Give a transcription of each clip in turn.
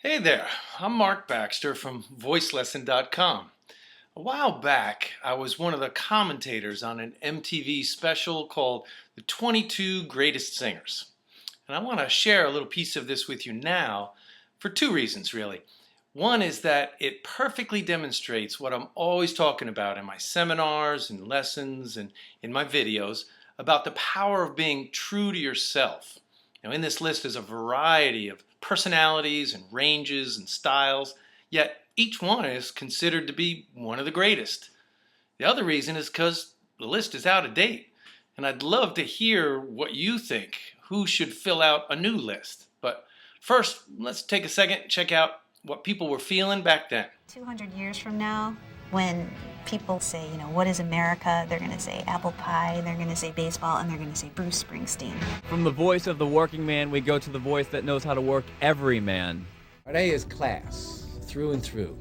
Hey there, I'm Mark Baxter from Lesson.com. A while back, I was one of the commentators on an MTV special called The 22 Greatest Singers. And I want to share a little piece of this with you now for two reasons, really. One is that it perfectly demonstrates what I'm always talking about in my seminars and lessons and in my videos about the power of being true to yourself. In this list is a variety of personalities and ranges and styles, yet each one is considered to be one of the greatest. The other reason is because the list is out of date, and I'd love to hear what you think, who should fill out a new list. But first, let's take a second and check out what people were feeling back then. 200 years from now, when people say, what is America? They're going to say apple pie, they're going to say baseball, and they're going to say Bruce Springsteen. From the voice of the working man, we go to the voice that knows how to work every man. A is class, through and through.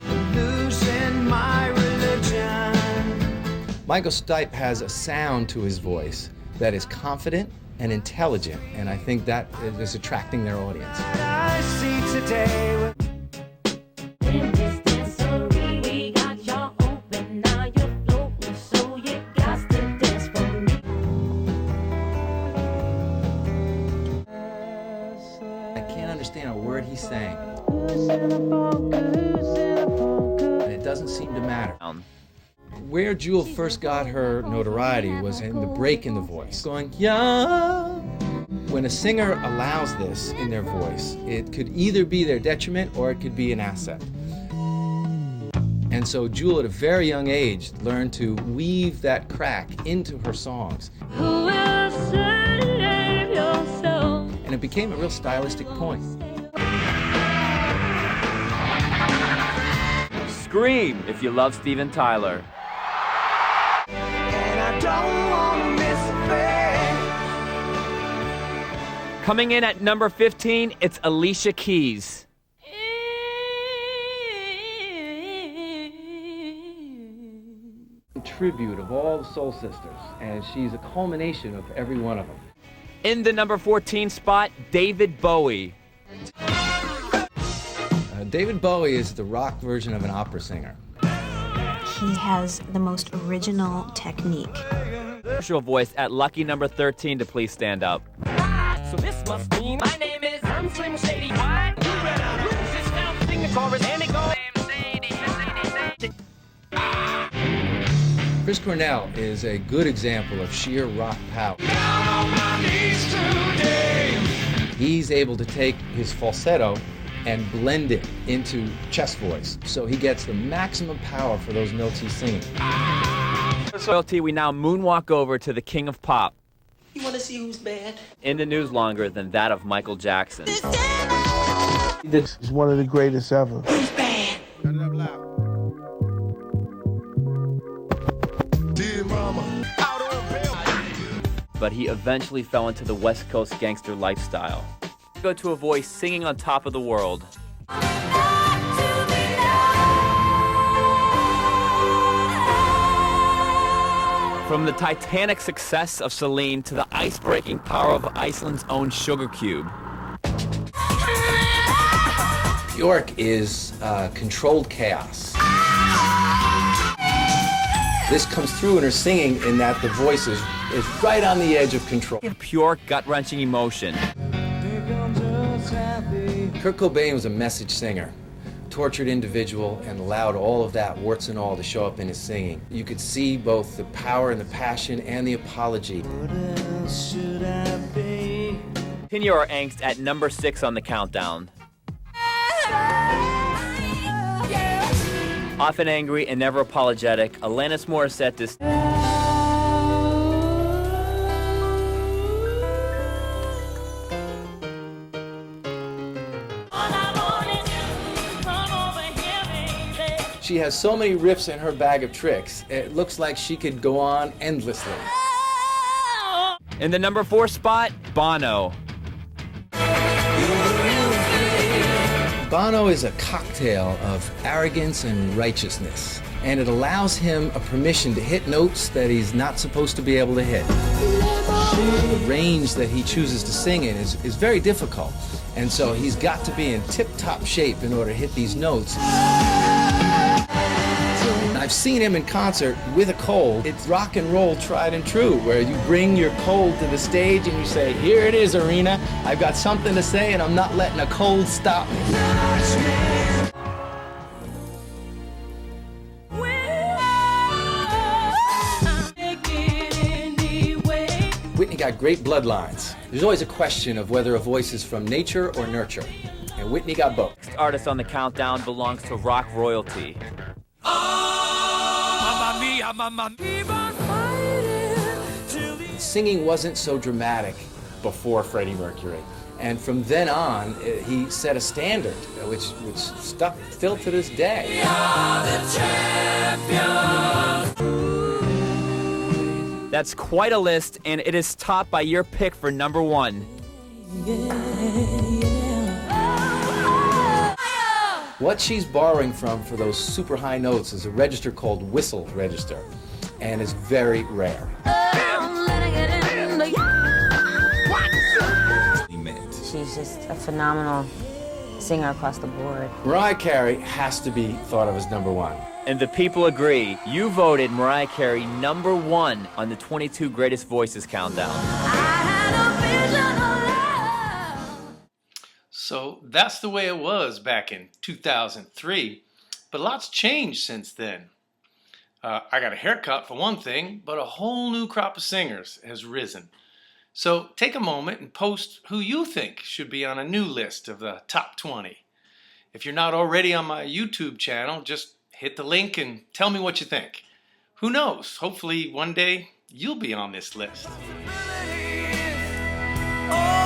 Losing my religion. Michael Stipe has a sound to his voice that is confident and intelligent, and I think that is attracting their audience. I see today. In this dancery, we got y'all open, now you're floating, so you got to dance for me. I can't understand a word he's saying. And it doesn't seem to matter. Where Jewel first got her notoriety was in the break in the voice, going, yeah. When a singer allows this in their voice, it could either be their detriment or it could be an asset. And so Jewel, at a very young age, learned to weave that crack into her songs. Who will save yourself? And it became a real stylistic point. Scream if you love Steven Tyler. Don't wanna miss a thing. Coming in at number 15, it's Alicia Keys. A tribute of all the Soul Sisters, and she's a culmination of every one of them. In the number 14 spot, David Bowie. David Bowie is the rock version of an opera singer. He has the most original technique. Commercial voice at lucky number 13 to please stand up. So this must mean my name is I'm Slim Shady. You better lose this now. Sing the chorus and it goes. Chris Cornell is a good example of sheer rock power. Down on my knees today. He's able to take his falsetto and blend it into chest voice, so he gets the maximum power for those notes he's singing. Royalty, we now moonwalk over to the king of pop. You want to see who's bad? In the news longer than that of Michael Jackson. This is one of the greatest ever. Who's bad? Turn it up loud. Dear mama. But he eventually fell into the West Coast gangster lifestyle. Go to a voice singing on top of the world. From the titanic success of Celine to the ice-breaking power of Iceland's own Sugar Cube. Bjork is controlled chaos. This comes through in her singing in that the voice is right on the edge of control. Pure gut-wrenching emotion. Kurt Cobain was a message singer, tortured individual, and allowed all of that, warts and all, to show up in his singing. You could see both the power and the passion and the apology. Continue our angst at number 6 on the countdown. Often angry and never apologetic, Alanis Morissette is... She has so many riffs in her bag of tricks, it looks like she could go on endlessly. In the number 4 spot, Bono. Bono is a cocktail of arrogance and righteousness, and it allows him a permission to hit notes that he's not supposed to be able to hit. The range that he chooses to sing in is very difficult. And so he's got to be in tip-top shape in order to hit these notes. I've seen him in concert with a cold. It's rock and roll tried and true, where you bring your cold to the stage and you say, here it is, arena. I've got something to say and I'm not letting a cold stop me. Whitney got great bloodlines. There's always a question of whether a voice is from nature or nurture, and Whitney got both. Next artist on the countdown belongs to rock royalty. Singing wasn't so dramatic before Freddie Mercury, and from then on, he set a standard which stuck still to this day. That's quite a list, and it is topped by your pick for number one. What she's borrowing from for those super high notes is a register called whistle register, and is very rare. She's just a phenomenal singer across the board. Mariah Carey has to be thought of as number one. And the people agree. You voted Mariah Carey number one on the 22 Greatest Voices countdown. So that's the way it was back in 2003, but lots changed since then. I got a haircut for one thing, but a whole new crop of singers has risen. So take a moment and post who you think should be on a new list of the top 20. If you're not already on my YouTube channel, just hit the link and tell me what you think. Who knows? Hopefully one day you'll be on this list. Oh,